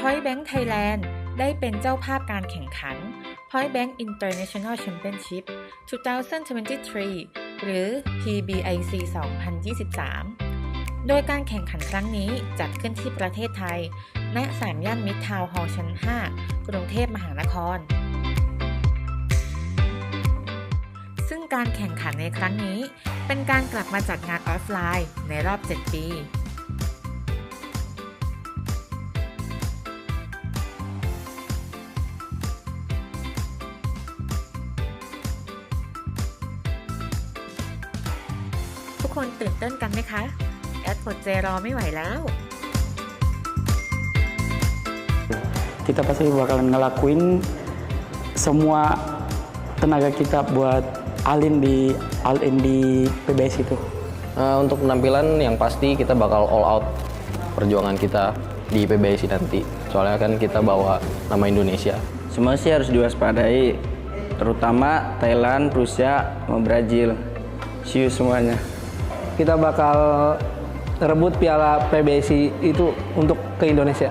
Point Blank Thailand ได้เป็นเจ้าภาพการแข่งขัน Point Blank International Championship 2023 หรือ PBIC 2023 โดยการแข่งขันครั้งนี้จัดขึ้นที่ประเทศไทยณ3 ย่านมิตรทาวน์ฮอลล์ชั้น 5 กรุงเทพมหานคร ซึ่งการแข่งขันในครั้งนี้เป็นการกลับมาจัดงานออฟไลน์ในรอบ 7 ปี ทุกคนตื่นเต้นกันไหมคะ แอดกดเจรอไม่ไหวแล้ว Kita pasti bakalan ngelakuin semua tenaga kita buat all in di PBS itu. Untuk penampilan yang pasti kita bakal all out perjuangan kita di PBSI nanti. Soalnya kan kita bawa nama Indonesia. Semua sih harus diwaspadai, terutama Thailand, Rusia, sama Brazil. See you semuanya. Kita bakal rebut piala PBSI itu untuk ke Indonesia.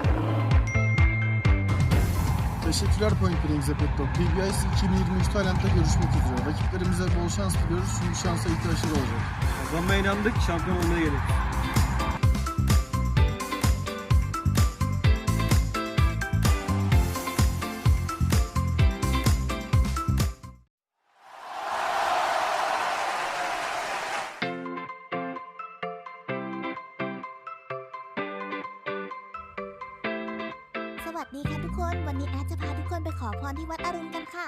Teşekkürler Point Blank Zeppetto. PBIC 2023 Tayland'da görüşmek üzere. Rakiplerimize bol şans diliyoruz çünkü şansa ihtiyaçları olacak. Kazanmaya inandık, şampiyon olmaya gerek. Selamat ค่ะทุกคนวันนี้แอดจะพาทุกคนไปขอพรที่วัดอรุณกันค่ะ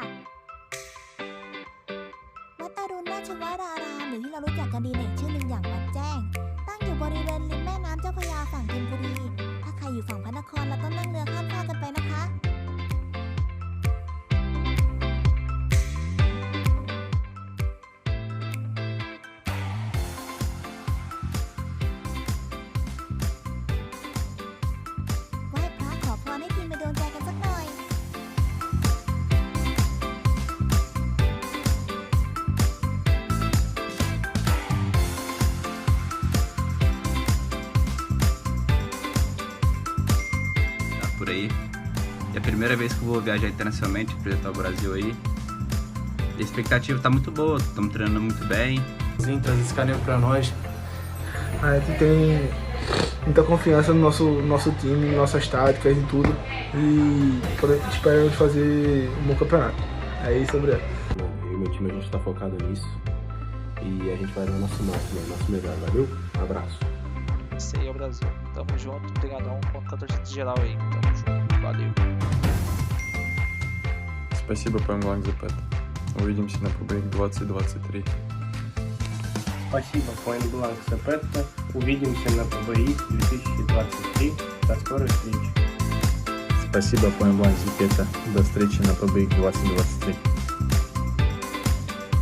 วัดอรุณราชวรารามหรือที่เรารู้จักกันดีในอีกชื่อหนึ่งอย่างวัดแจ้งตั้งอยู่บริเวณริมแม่น้ำเจ้าพระยาฝั่งธนบุรีถ้าใครอยู่ฝั่งพระนครเราต้องนั่งเรือข้ามฟากกันไปนะคะไหว้พระขอพรให้ทีมมาโดนใจกันสักหน่อยpor aí. É a primeira vez que eu vou viajar internacionalmente, representar o Brasil aí. E a expectativa tá muito boa, estamos treinando muito bem. Trazer esse caneco pra nós. A gente tem muita confiança no nosso time, nossas táticas e tudo. E esperamos fazer um bom campeonato. É isso, obrigado. Eu e meu time, a gente tá focado nisso. E a gente vai dar o nosso máximo, o nosso melhor. Valeu? Um abraço. Esse aí é o Brasil. Tamo junto, obrigadão contra a torcida geral aí. Tamo junto, valeu. Спасибо, Point Blank Zeppetto. Увидимся на PBIC 2023. Спасибо, Point Blank Zeppetto. Увидимся на PBIC 2023. До скорой встречи. Спасибо, Point Blank Zeppetto. До встречи на PBIC 2023.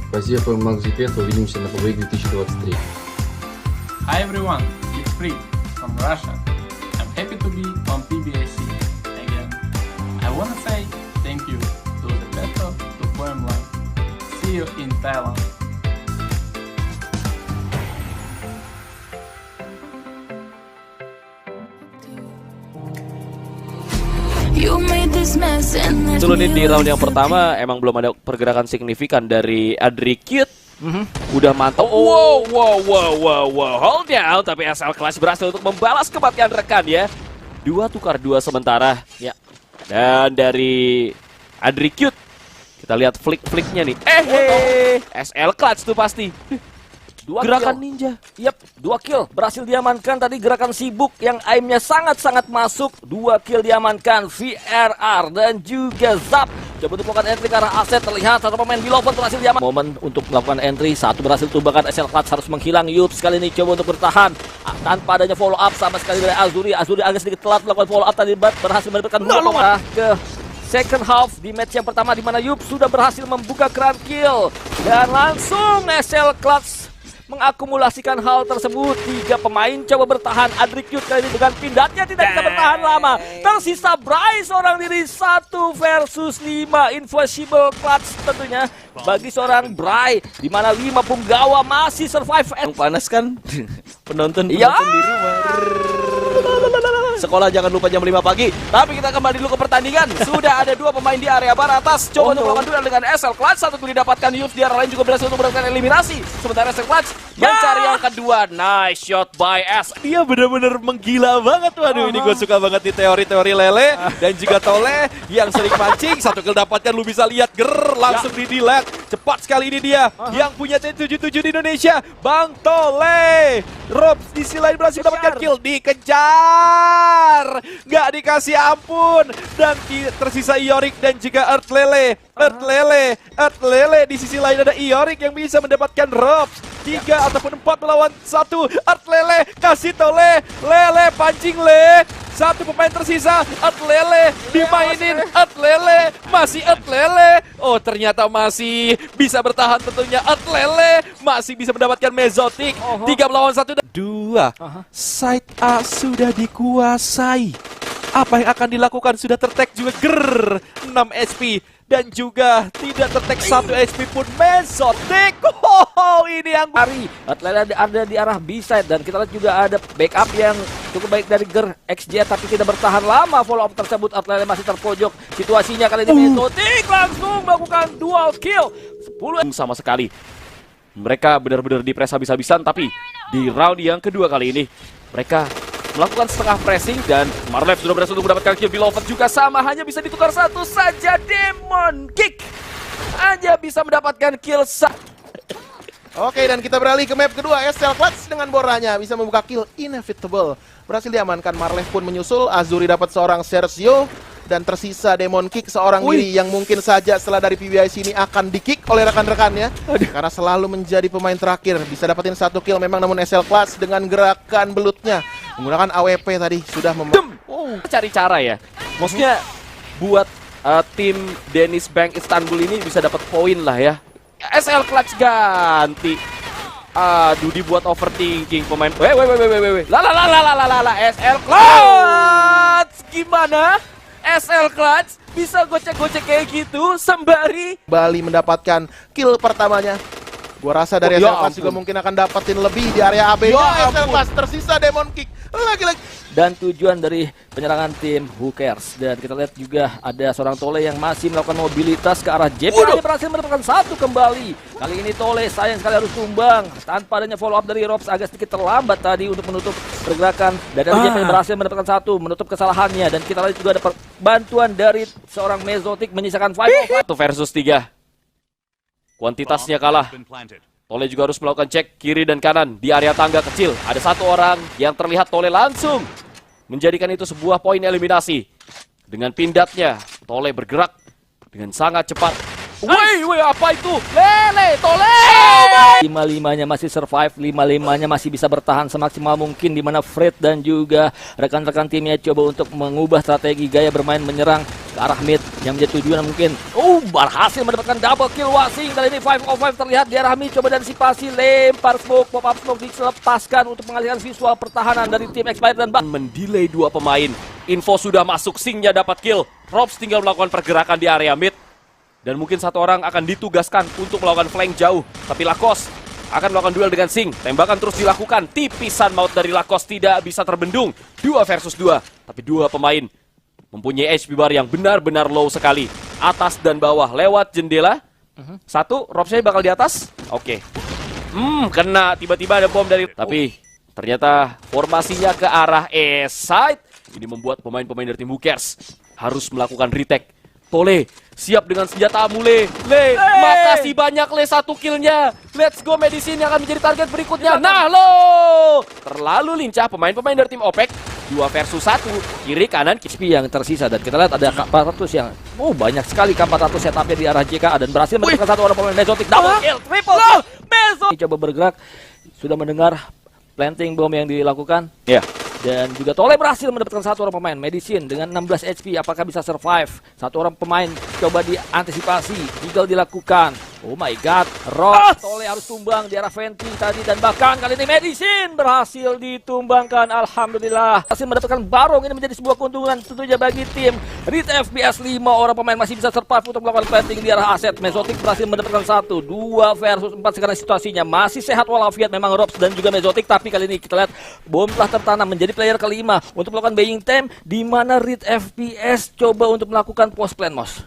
Спасибо, Point Blank Zeppetto. Увидимся на PBIC 2023. Hi everyone, it's Free from Russia. I'm happy to be on PBIC again. I want to say thank you to Zeppetto, to Point Blank. See you in Thailand. Dulu nih di round yang pertama emang belum ada pergerakan signifikan dari Adricute. Udah mantap. Wow. Hold down, tapi SL Clash berhasil untuk membalas kematian rekan ya. 2 tukar 2 sementara. Ya. Dan dari Adricute kita lihat flick-flicknya nih. SL Clutch tuh pasti. 2 gerakan kill. Ninja. Yap, 2 kill berhasil diamankan tadi, gerakan sibuk yang aimnya sangat-sangat masuk. 2 kill diamankan VRR dan juga Zap. Coba untuk melakukan entry karena aset terlihat satu pemain di Loven berhasil diamankan. Momen untuk melakukan entry, 1 berhasil tumbangkan. SL Clutch harus menghilang. Yups kali ini coba untuk bertahan tanpa adanya follow up sama sekali dari Azuri. Azuri agak sedikit telat melakukan follow up tadi, berhasil mendapatkan 2 pemain ke second half di match yang pertama di mana Yup sudah berhasil membuka keran kill dan langsung SL Clutch mengakumulasikan hal tersebut. 3 pemain coba bertahan. Adricute kali ini dengan pindahnya tidak bisa bertahan lama. Tersisa Bryce seorang diri 1 versus 5. Invisible Clutch tentunya bagi seorang Bry, di mana 5 punggawa masih survive. Panas kan penonton di rumah. Sekolah jangan lupa jam 5 pagi. Tapi kita kembali dulu ke pertandingan. Sudah ada 2 pemain di area bar atas. Coba untuk melakukan duel dengan SL Clutch. Satu kali didapatkan Yuf, di arah lain juga berhasil untuk mendapatkan eliminasi. Sementara SL Clutch mencari yang kedua. Nice shot by S. Dia benar-benar menggila banget. Waduh, ini gue suka banget di teori-teori Lele. Dan juga Tole yang sering mancing. Satu kill dapatkan, lu bisa lihat langsung di delete. Cepat sekali ini dia yang punya T77 di Indonesia, Bang Tole. Robs di sisi lain berhasil mendapatkan kill, dikejar, nggak dikasih ampun, dan tersisa Iorik dan juga Earth Lele. Earth Lele di sisi lain ada Iorik yang bisa mendapatkan Robs. 3 ataupun 4 melawan 1. Earth Lele kasih Tole, Lele pancing le. Satu pemain tersisa, Earth Lele dimainin, Earth Lele, masih Earth Lele. Oh, ternyata masih bisa bertahan tentunya. Earth Lele masih bisa mendapatkan Mezotic. 3 melawan 1 dan 2. Side A sudah dikuasai. Apa yang akan dilakukan sudah tertag juga 6 HP. Dan juga tidak tertag 1 HP pun Mezotic. Oh, ini yang hari Atlanta ada di arah B-side, dan kita lihat juga ada backup yang cukup baik dari XJ, tapi tidak bertahan lama follow up tersebut. Atlanta masih terpojok situasinya kali ini. Mezotic langsung melakukan dual kill 10 sama sekali. Mereka benar-benar dipres habis-habisan, tapi di round yang kedua kali ini mereka melakukan setengah pressing, dan Marlev sudah berhasil untuk mendapatkan kill. Beloved juga sama, hanya bisa ditukar satu saja. Demon Kick hanya bisa mendapatkan kill Oke, dan kita beralih ke map kedua. SL Clutch dengan boranya bisa membuka kill inevitable. Berhasil diamankan, Marlev pun menyusul. Azuri dapat seorang Sergio, dan tersisa Demon Kick seorang diri yang mungkin saja setelah dari PBIC ini akan di-kick oleh rekan-rekannya. Karena selalu menjadi pemain terakhir. Bisa dapetin 1 kill memang, namun SL Clutch dengan gerakan belutnya menggunakan AWP tadi sudah cari cara ya. Maksudnya buat tim Dennis Bank Istanbul ini bisa dapat poin lah ya. SL Clutch ganti. Aduh, dibuat overthinking pemain. SL Clutch gimana? SL Clutch bisa gocek-gocek kayak gitu sembari Bali mendapatkan kill pertamanya. Gua rasa dari SL Clutch juga mungkin akan dapetin lebih di area AB-nya. SL Clutch tersisa Demon Kick lagi-lagi. Dan tujuan dari penyerangan tim Who Cares. Dan kita lihat juga ada seorang Tole yang masih melakukan mobilitas ke arah JP. Dia berhasil mendapatkan 1 kembali. Kali ini Tole sayang sekali harus tumbang. Tanpa adanya follow up dari Robs, agak sedikit terlambat tadi untuk menutup pergerakan. Dan dari JP berhasil mendapatkan 1, menutup kesalahannya. Dan kita lihat juga ada bantuan dari seorang Mezotic menyisakan 5 versus 3. Kuantitasnya kalah. Tole juga harus melakukan cek kiri dan kanan di area tangga kecil. Ada 1 orang yang terlihat Tole langsung menjadikan itu sebuah poin eliminasi. Dengan pindahnya, Tole bergerak dengan sangat cepat. Woi, apa itu? Lele, Tole! 5-5-nya masih survive, 5-5-nya masih bisa bertahan semaksimal mungkin, di mana Fred dan juga rekan-rekan timnya coba untuk mengubah strategi gaya bermain menyerang ke arah mid yang menjadi tujuan mungkin. Berhasil mendapatkan double kill Wasing. Kali ini 5-on-5 terlihat di arah mid, coba antisipasi, lempar smoke, pop-up smoke dilepaskan untuk mengalihkan visual pertahanan dari tim Expired dan mendelay 2 pemain. Info sudah masuk, Singnya dapat kill. Robs tinggal melakukan pergerakan di area mid. Dan mungkin 1 orang akan ditugaskan untuk melakukan flank jauh. Tapi Lakos akan melakukan duel dengan Sing. Tembakan terus dilakukan. Tipisan maut dari Lakos tidak bisa terbendung. 2 versus 2. Tapi 2 pemain mempunyai HP bar yang benar-benar low sekali. Atas dan bawah lewat jendela. 1, Robsnya bakal di atas. Oke. Kena. Tiba-tiba ada bom dari... Tapi ternyata formasinya ke arah E-side. Ini membuat pemain-pemain dari tim Who Cares harus melakukan retake. Tole siap dengan senjata Amule. Makasih banyak Le 1 killnya. Let's go Medicine yang akan menjadi target berikutnya. Nah lo, terlalu lincah pemain-pemain dari tim OPEC. 2 versus 1, kiri kanan XP yang tersisa. Dan kita lihat ada K400 yang banyak sekali K400 setupnya di arah JK. Dan berhasil mendapatkan 1 orang pemain Mezotic. Double kill, triple kill. Mezotic coba bergerak, sudah mendengar planting bomb yang dilakukan. Dan juga Tole berhasil mendapatkan 1 orang pemain Medicine dengan 16 HP. Apakah bisa survive? 1 orang pemain coba diantisipasi, tinggal dilakukan. Oh my god, Rob Tole harus tumbang di arah Venti tadi, dan bahkan kali ini Medicine berhasil ditumbangkan. Alhamdulillah berhasil mendapatkan Barong. Ini menjadi sebuah keuntungan tentunya bagi tim Rit FPS. 5 orang pemain masih bisa survive untuk melakukan planting di arah aset. Mesotic berhasil mendapatkan 1, 2 versus 4 sekarang situasinya masih sehat walafiat memang Robs dan juga Mesotic, tapi kali ini kita lihat bom telah tertanam menjadi player kelima untuk melakukan buying time, di mana Rit FPS coba untuk melakukan post plan Mos.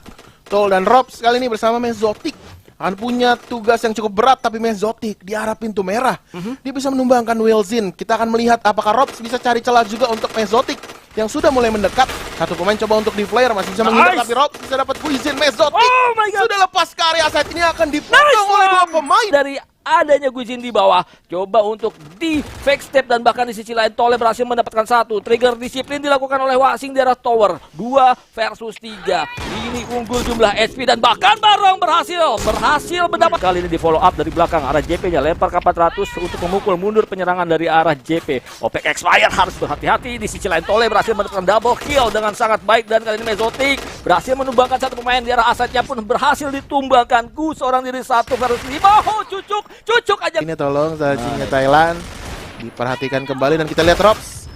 Tol dan Robs kali ini bersama Mesotic akan punya tugas yang cukup berat, tapi Mesotic di arah pintu merah. Dia bisa menumbangkan Wilzin. Kita akan melihat apakah Robs bisa cari celah juga untuk Mesotic yang sudah mulai mendekat. Satu pemain coba untuk di-flare, masih bisa menghindar, tapi Robs bisa dapat Wilzin. Mesotic sudah lepas ke area side. Ini akan dipotong oleh 2 pemain. Dari adanya Guijin di bawah, coba untuk di fake step, dan bahkan di sisi lain Tole berhasil mendapatkan 1. Trigger disiplin dilakukan oleh Wasing di arah tower. 2 versus 3. Ini unggul jumlah HP, dan bahkan Barong berhasil mendapat. Kali ini di follow up dari belakang arah JP-nya, lempar ke 400 untuk memukul mundur penyerangan dari arah JP. OPEC Expired harus berhati-hati. Di sisi lain Tole berhasil mendapatkan double kill dengan sangat baik, dan kali ini Mesotic berhasil menumbangkan 1 pemain di arah asetnya pun berhasil ditumbangkan. Gu seorang diri 1 versus 5. Oh, cucuk aja. Ini tolong searchingnya Thailand diperhatikan kembali, dan kita lihat Robs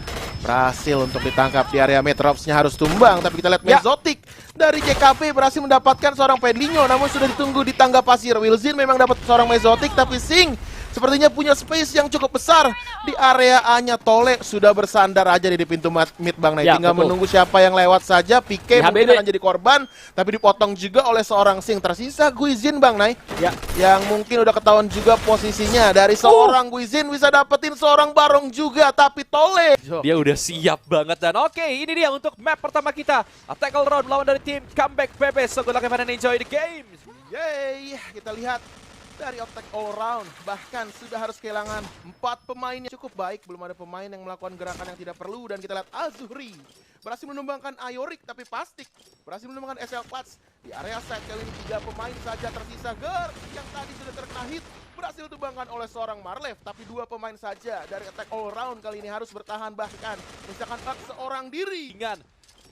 berhasil untuk ditangkap di area mid. Robsnya harus tumbang, tapi kita lihat Mesotic dari JKP berhasil mendapatkan seorang Pedlinho, namun sudah ditunggu di tangga pasir. Wilzin memang dapat seorang Mesotic, tapi Sing sepertinya punya space yang cukup besar di area A-nya. Tole sudah bersandar aja di pintu mid Bang Nay. Tinggal menunggu siapa yang lewat saja. PK mungkin akan jadi korban, tapi dipotong juga oleh seorang Sing. Tersisa Guizin Bang Nay, yang mungkin udah ketahuan juga posisinya. Dari seorang Guizin bisa dapetin seorang Barong juga, tapi Tole dia udah siap banget. Dan oke, ini dia untuk map pertama kita, tackle round melawan dari tim Comeback PB. So good luck and enjoy the game. Yeay, kita lihat dari attack all round, bahkan sudah harus kehilangan 4 pemain yang cukup baik. Belum ada pemain yang melakukan gerakan yang tidak perlu, dan kita lihat Azuri berhasil menumbangkan Ayorik, tapi Pastik berhasil menumbangkan SL Clutch di area side. Kali ini 3 pemain saja tersisa. Ger yang tadi sudah terkena hit berhasil ditumbangkan oleh seorang Marlev, tapi 2 pemain saja dari attack all round kali ini harus bertahan, bahkan misalkan seorang diri.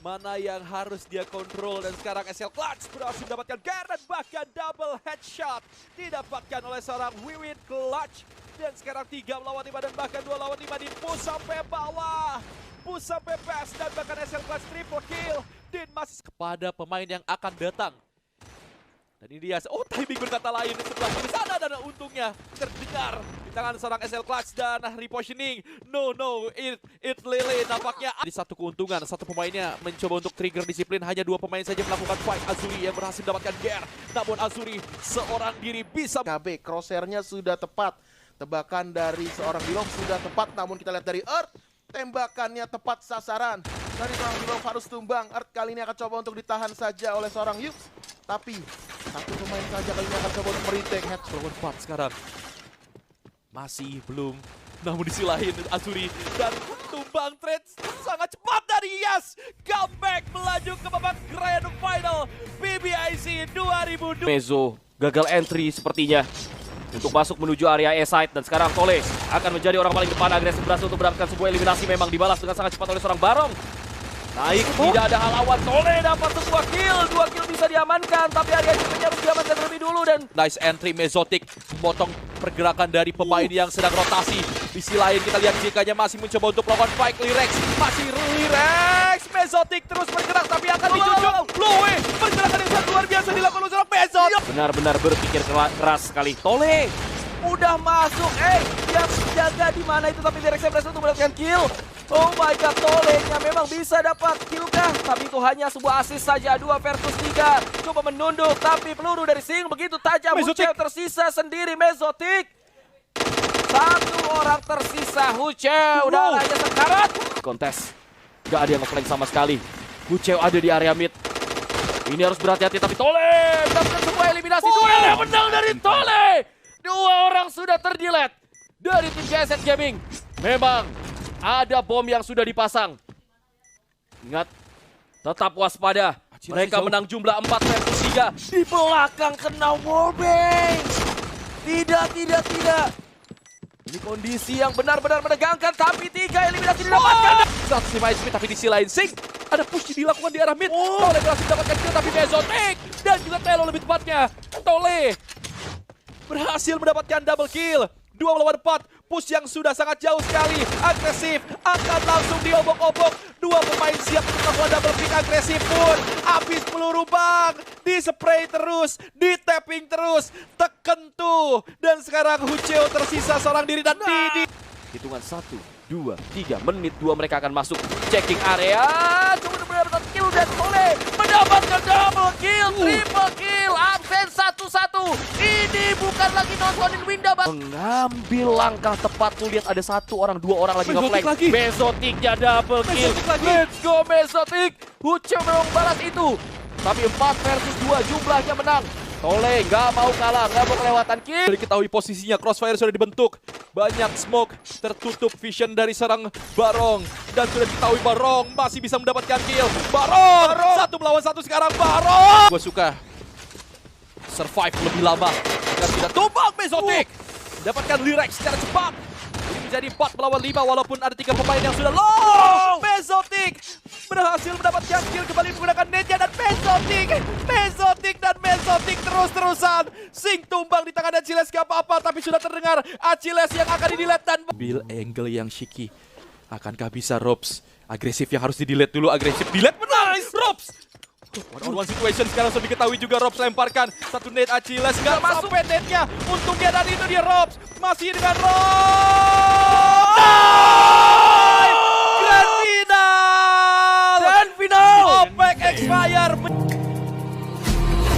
Mana yang harus dia kontrol, dan sekarang SL Clutch berhasil mendapatkan Ger, dan bahkan double headshot didapatkan oleh seorang Wiwin Clutch. Dan sekarang 3 melawan 5, dan bahkan 2 lawan 5 di push sampai bawah. Push sampai pass, dan bahkan SL Clutch triple kill. Din masih kepada pemain yang akan datang. Dan ini dia, timing berkata lain di sebelah kiri sana, dan untungnya terdengar di tangan seorang SL Clutch dan repositioning. No, it Lele nampaknya. Di satu keuntungan, 1 pemainnya mencoba untuk trigger disiplin, hanya 2 pemain saja melakukan fight. Azuri yang berhasil mendapatkan Ger, namun Azuri seorang diri bisa. KB, crosshairnya sudah tepat. Tebakan dari seorang Bilov sudah tepat, namun kita lihat dari Earth, tembakannya tepat sasaran. Dari seorang Bilov harus tumbang. Earth kali ini akan coba untuk ditahan saja oleh seorang Yux, tapi 1 pemain saja kali ini akan coba untuk meretake. Head Broken Part sekarang masih belum, namun di sisi lain Azuri dan tumbang trade sangat cepat dari Yas. Comeback melaju ke babak grand final PBIC 2002. Mezo gagal entry sepertinya untuk masuk menuju area A-side, dan sekarang Tole akan menjadi orang paling depan. Agresif berhasil untuk mendapatkan sebuah eliminasi, memang dibalas dengan sangat cepat oleh seorang Barong. Naik, tidak ada halangan. Tole dapat sebuah kill, 2 kill bisa diamankan, tapi area JP-nya harus diamankan terlebih dulu. Dan nice entry Mesotic, memotong pergerakan dari pemain yang sedang rotasi. Di sisi lain kita lihat JK-nya masih mencoba untuk melakukan fight. Lirex, masih Lirex. Mesotic terus bergerak, tapi akan dicucuk. Loe, pergerakan yang sangat luar biasa dilakukan oleh seorang Mesotic. Benar-benar berpikir keras sekali. Tole udah masuk, yang jaga di mana itu, tapi Lirex berhasil untuk mendapatkan kill. Oh my god, Tole-nya memang bisa dapat kill kah? Tapi itu hanya sebuah assist saja, 2 versus 3. Coba menunduk, tapi peluru dari Sing begitu tajam. Huceu tersisa sendiri, Mesotic. 1 orang tersisa, Huceu darahnya sekarat. Kontes, gak ada yang nge-flank sama sekali. Huceu ada di area mid. Ini harus berhati-hati, tapi Tole mendapatkan sebuah eliminasi. Duel yang menang dari Tole. 2 orang sudah terdelete dari tim JSN Gaming. Memang ada bom yang sudah dipasang. Ingat, tetap waspada. Mereka menang jumlah 4 versus 3. Di belakang kena wallbang. Tidak. Ini kondisi yang benar-benar menegangkan, tapi 3 eliminasi didapatkan. 105 HP, tapi di sisi lain Sing ada push dilakukan di arah mid. Tole berhasil mendapatkan kill, tapi Mesotic dan juga Telo lebih tepatnya. Tole berhasil mendapatkan double kill. 2 melawan 4, push yang sudah sangat jauh sekali, agresif, akan langsung diobok-obok. 2 pemain siap untuk melakukan double pick, agresif pun, habis peluru bang, di spray terus, di tapping terus, teken tuh. Dan sekarang Hucheo tersisa seorang diri dan Didi. Hitungan 1, 2, 3 menit 2 mereka akan masuk checking area. Coba mendapatkan kill dan Tole mendapatkan double kill, triple kill, absen 1-1. Ini bukan lagi nontonin Winda, mengambil langkah tepat tuh, lihat ada 1 orang, 2 orang lagi nge-flank. Mesotiknya double kill. Let's go Mesotik. Hucheo memang balas itu. Tapi 4 versus 2 jumlahnya menang. Tole nggak mau kalah, nggak mau kelewatan kill. Sudah diketahui posisinya, crossfire sudah dibentuk. Banyak smoke, tertutup vision dari serang Barong. Dan sudah diketahui Barong masih bisa mendapatkan kill. Barong! 1 melawan 1 sekarang, Barong! Gue suka survive lebih lama agar tidak tumbang Mesotik. Dapatkan Lirex secara cepat. Ini menjadi 4 melawan 5 walaupun ada 3 pemain yang sudah low. Mesotik berhasil mendapatkan kill kembali menggunakan netnya dan Mesotik dan Mesotik terus-terusan. Sing tumbang di tangan Achilles gak apa-apa, tapi sudah terdengar Achilles yang akan di-delete dan Bill angle yang shaky. Akankah bisa Robs? Agresif yang harus di-delete dulu, agresif delete benar. Robs! One situation sekarang sudah diketahui juga. Robs lemparkan 1 net Achilles, nggak sampai netnya. Untungnya dari itu dia Robs masih dengan Robs. Grand final! Grand final! Opec Expire.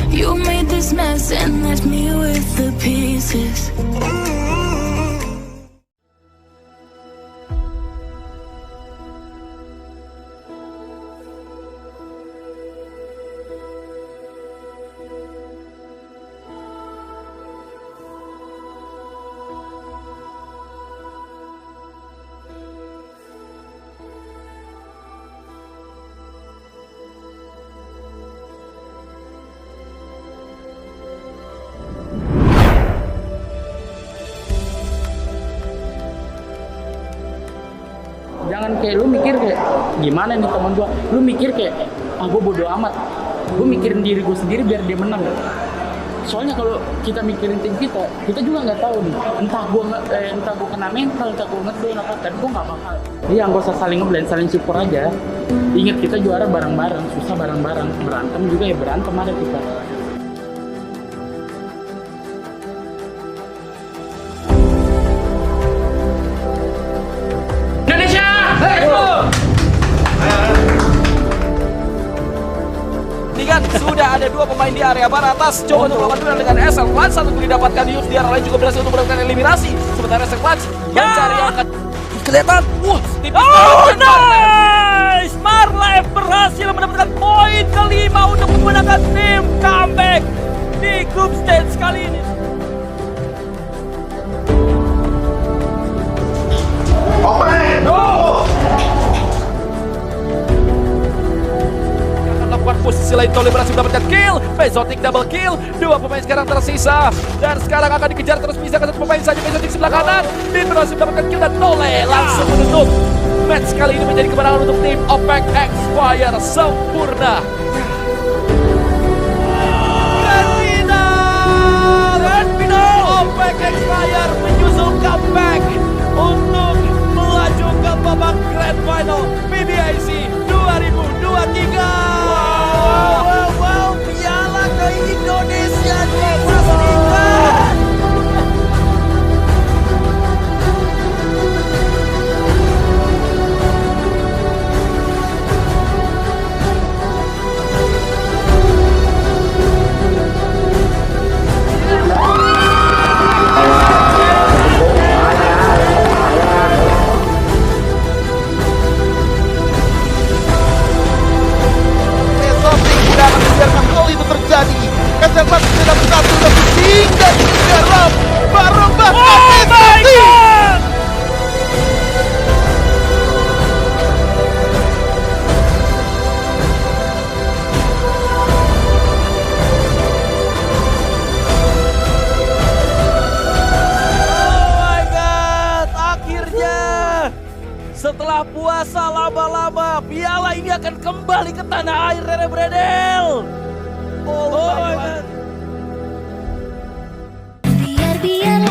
You made this mess and left me with the pieces. Jangan kayak lu mikir kayak gimana nih teman gua, lu mikir kayak gua bodo amat, gua mikirin diri gua sendiri biar dia menang. Soalnya kalau kita mikirin tim kita juga nggak tahu nih, entah gua kena mental, entah gua ngedown apa, dan gua nggak bakal. Iya, nggak usah saling ngeblend, saling support aja. Ingat kita juara bareng-bareng, susah bareng-bareng, berantem juga ya berantem ada kita. Ini kan sudah ada 2 pemain di area bar atas. Coba untuk melakukan duel dengan SL Clutch. 1 didapatkan Yus, di area lain juga berhasil untuk mendapatkan eliminasi. Sementara SL Clutch mencari angkat. Kelihatan. Oh, nice! Marlev berhasil mendapatkan poin kelima untuk menggunakan tim comeback di group stage kali ini. Posisi lain Tole berhasil mendapatkan kill. Mesotik double kill. 2 pemain sekarang tersisa. Dan sekarang akan dikejar terus bisa ke 1 pemain saja. Mesotik sebelah kanan. Din berhasil mendapatkan kill dan Tole langsung menutup. Match kali ini menjadi kemenangan untuk tim Opec Expire sempurna. Grand final. Opec Expire menyusul comeback untuk melaju ke babak Grand Final PBIC 2023. Wow, piala ke Indonesia dipastikan. Setelah puasa lama-lama, piala ini akan kembali ke tanah air Rere Bredel. Oh my God. biar